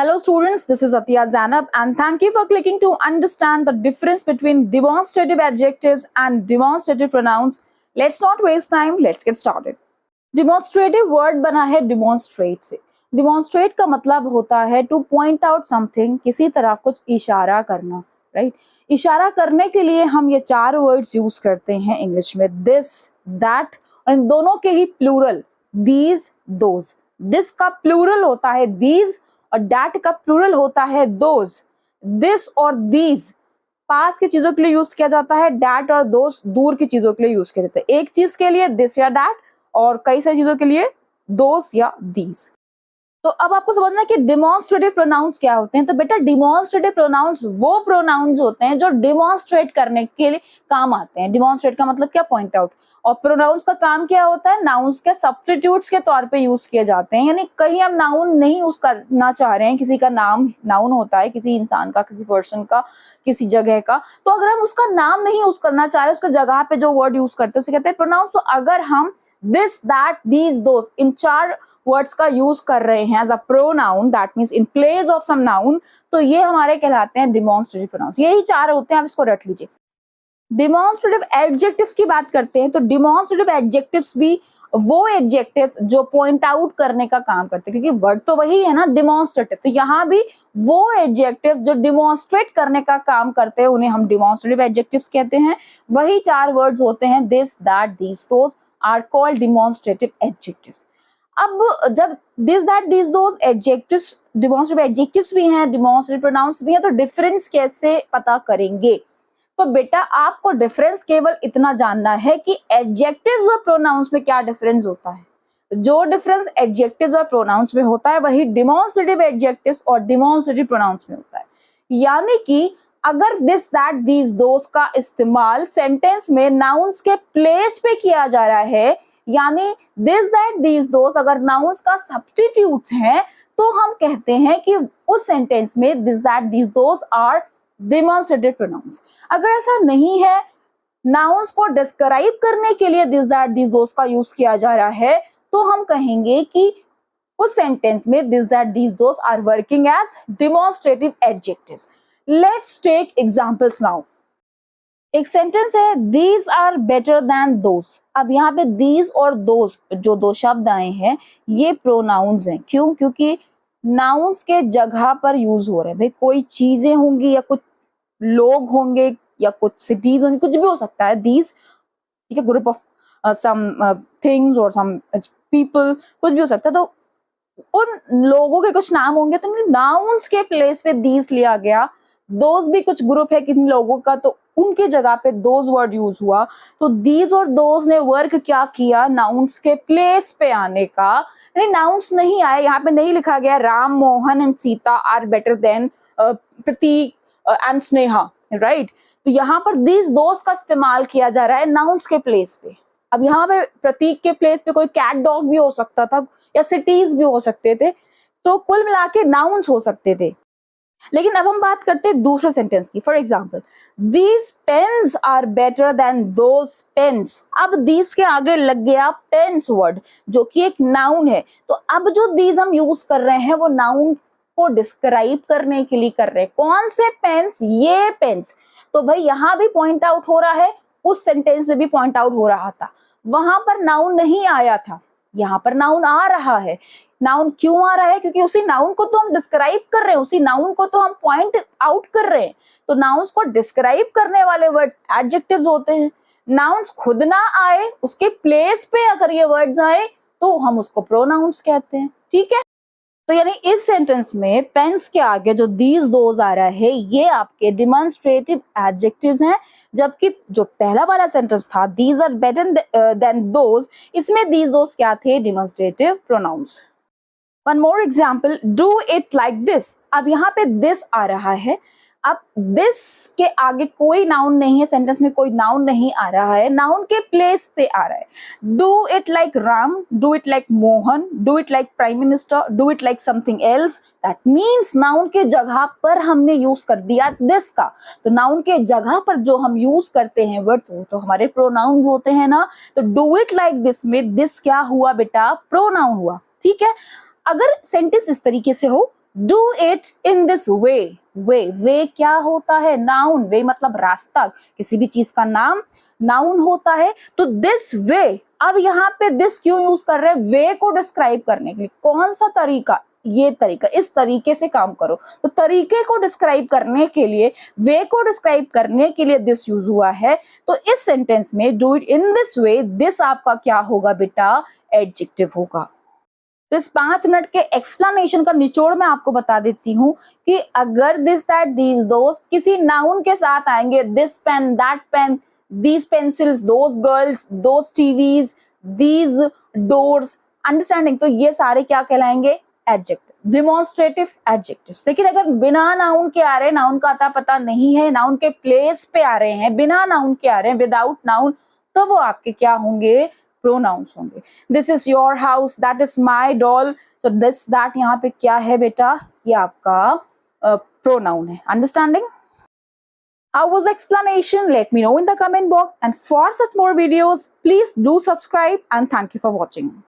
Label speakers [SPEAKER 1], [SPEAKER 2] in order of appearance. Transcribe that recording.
[SPEAKER 1] Hello students, this is Atiya Zainab and thank you for clicking to understand the difference between demonstrative adjectives and demonstrative pronouns. Let's not waste time, let's get started. Demonstrative word बना है demonstrate से. Demonstrate का मतलब होता है to point out something, किसी तरह कुछ इशारा करना, right? इशारा करने के लिए हम ये चार वर्ड्स यूज करते हैं इंग्लिश में, this, that और इन दोनों के ही प्लूरल these, those. This का प्लूरल होता है these और that का प्लूरल होता है those. This और these पास की चीजों के लिए यूज किया जाता है, that और those दूर की चीजों के लिए यूज किया जाता है. एक चीज के लिए this या that और कई सारी चीजों के लिए those या these. तो अब आपको समझना है कि डिमॉन्स्ट्रेटिव प्रोनाउंस क्या होते हैं. तो बेटा डिमॉन्स्ट्रेटिव प्रोनाउंस वो प्रोनाउंस होते हैं जो डिमॉन्स्ट्रेट करने के लिए काम आते हैं. डिमॉन्स्ट्रेट का मतलब क्या, पॉइंट आउट. और प्रोनाउंस का काम क्या होता है, नाउन्स के सब्स्टिट्यूट्स के तौर पे यूज किए जाते हैं. यानी कहीं हम नाउन नहीं यूज करना चाह रहे हैं, किसी का नाम नाउन होता है, किसी इंसान का, किसी पर्सन का, किसी जगह का, तो अगर हम उसका नाम नहीं यूज करना चाह रहे, उसके जगह पे जो वर्ड यूज करते हैं उसे कहते हैं प्रोनाउंस. तो अगर हम दिस, दैट, दीज, दोज इन चार वर्ड्स का यूज कर रहे हैं as a pronoun, that means in place of some noun, तो ये हमारे कहलाते हैं डिमॉन्स्ट्रेटिव प्रोनाउंस. यही चार होते हैं, आप इसको रट लीजिए. डिमॉन्स्ट्रेटिव एडजेक्टिव्स की बात करते हैं तो डिमॉन्स्ट्रेटिव एडजेक्टिव्स भी वो एडजेक्टिव्स जो पॉइंट आउट करने का काम करते हैं, क्योंकि वर्ड तो वही है ना डिमॉन्स्ट्रेटिव. तो यहाँ भी वो एडजेक्टिव जो डिमॉन्स्ट्रेट करने का काम करते हैं उन्हें हम डिमॉन्स्ट्रेटिव एडजेक्टिव्स कहते हैं. वही चार वर्ड्स होते हैं this, that, these, those are called demonstrative adjectives. अब जब this, that, these, those adjectives demonstrative adjectives भी हैं, डिमॉन्स्ट्रेटिव प्रोनाउंस भी हैं, तो डिफरेंस कैसे पता करेंगे. तो बेटा आपको डिफरेंस केवल इतना जानना है कि एडजेक्टिव्स और प्रोनाउंस में क्या डिफरेंस होता है. जो डिफरेंस एडजेक्टिव्स और प्रोनाउंस में होता है वही डिमॉन्स्ट्रेटिव एडजेक्टिव्स और डिमॉन्स्ट्रेटिव प्रोनाउंस में होता है. यानी कि अगर दिस, दैट, दीज, दोज का इस्तेमाल सेंटेंस में नाउन्स के प्लेस पे किया जा रहा है, यानी दिस, दैट, दीज, दोज अगर नाउन्स का सब्स्टिट्यूट्स हैं, तो हम कहते हैं कि उस सेंटेंस में this, that, these, those are demonstrative pronouns. अगर ऐसा नहीं है, नाउन्स को डिस्क्राइब करने के लिए दिस, दैट, दीज, दोज का यूज किया जा रहा है, तो हम कहेंगे कि उस सेंटेंस में this, that, these, those are working as demonstrative adjectives. Let's take examples now. एक सेंटेंस है these are better than those. अब यहाँ पे दीज और दोज जो दो शब्द आए हैं ये प्रोनाउंस हैं. क्यों? क्योंकि नाउन्स के जगह पर यूज हो रहे हैं. भाई कोई चीजें होंगी या कुछ लोग होंगे या कुछ सिटीज होंगी, कुछ भी हो सकता है. दीज, ठीक है, ग्रुप ऑफ सम थिंग्स और सम पीपल, कुछ भी हो सकता है. तो उन लोगों के कुछ नाम होंगे, तो नाउन्स के प्लेस पे दीज लिया गया. दोज भी कुछ ग्रुप है किन लोगों का, तो उनके जगह पे दोज वर्ड यूज हुआ. तो दीज और दोज ने वर्क क्या किया, नाउन्स के प्लेस पे आने का. नाउन्स नहीं आए, यहाँ पे नहीं लिखा गया Ram, Mohan and Sita are better than Prateek and Sneha, right. तो यहाँ पर दीज, दोज का इस्तेमाल किया जा रहा है नाउन्स के प्लेस पे. अब यहाँ पे प्रतीक के प्लेस पे कोई कैट, डॉग भी हो सकता था या सिटीज भी हो सकते थे. तो कुल मिला के नाउन्स हो सकते थे. लेकिन अब हम बात करते हैं दूसरे सेंटेंस की. For example, these pens are better than those pens. अब दीज के आगे लग गया पेन्स वर्ड जो कि एक नाउन है. तो अब जो दीज हम यूज कर रहे हैं वो नाउन को डिस्क्राइब करने के लिए कर रहे हैं. कौन से पेन्स, ये पेन्स. तो भाई यहाँ भी पॉइंट आउट हो रहा है, उस सेंटेंस में भी पॉइंट आउट हो रहा था. वहां पर नाउन नहीं आया था, यहाँ पर नाउन आ रहा है. नाउन क्यों आ रहा है? क्योंकि उसी नाउन को तो हम डिस्क्राइब कर रहे हैं, उसी नाउन को तो हम पॉइंट आउट कर रहे हैं. तो नाउन्स को डिस्क्राइब करने वाले वर्ड्स एडजेक्टिव्स होते हैं. नाउन्स खुद ना आए, उसके प्लेस पे अगर ये वर्ड्स आए तो हम उसको प्रोनाउंस कहते हैं. ठीक है. तो यानी इस सेंटेंस में पेन्स के आगे जो दीज, दोज आ रहा है ये आपके डिमॉन्स्ट्रेटिव एडजेक्टिव्स हैं. जबकि जो पहला वाला सेंटेंस था these are better than those, इसमें दीज, दोज क्या थे, demonstrative pronouns. One more example, do it like this. अब यहाँ पे दिस आ रहा है. अब दिस के आगे कोई नाउन नहीं है, सेंटेंस में कोई नाउन नहीं आ रहा है, नाउन के प्लेस पे आ रहा है. Do it like Ram, do it like Mohan, do it like prime minister, do it like something else. That means noun के जगह पर हमने यूज कर दिया दिस का. तो नाउन के जगह पर जो हम यूज करते हैं वर्ड्स वो तो हमारे प्रोनाउन होते हैं ना. तो डू इट लाइक दिस में दिस क्या हुआ बेटा, प्रोनाउन हुआ. ठीक है. अगर सेंटेंस इस तरीके से how do it in this way. Way क्या होता है? नाउन। वे मतलब रास्ता, किसी भी चीज का नाम नाउन होता है। तो दिस वे, अब यहाँ पे दिस क्यों यूज कर रहे हैं? वे को डिस्क्राइब करने के लिए। कौन सा तरीका? ये तरीका, इस तरीके से काम करो। तो तरीके को डिस्क्राइब करने के लिए, वे को डिस्क्राइब करने के लिए दिस यूज हुआ है। तो इस सेंटेंस में do it in this way, this आपका क्या होगा बेटा? एडजेक्टिव होगा। तो इस 5 मिनट के एक्सप्लेनेशन का निचोड़ मैं आपको बता देती हूँ कि अगर दिस दैट दीज दोस किसी नाउन के साथ आएंगे, this pen, that pen, these pencils, those girls, those TVs, these doors, understanding, तो ये सारे क्या कहलाएंगे? Adjective, demonstrative adjective. लेकिन अगर बिना नाउन के आ रहे हैं, नाउन का अता पता नहीं है, नाउन के प्लेस पे आ रहे हैं, बिना नाउन के आ रहे हैं, विदाउट नाउन, तो वो आपके क्या होंगे? प्रोनाउंस होंगे। This is your house, that is my doll. तो दिस दैट यहाँ पे क्या है बेटा? ये आपका प्रोनाउन है। Understanding? How was the explanation? Let me know in the comment box, and for such more videos please do subscribe, and thank you for watching.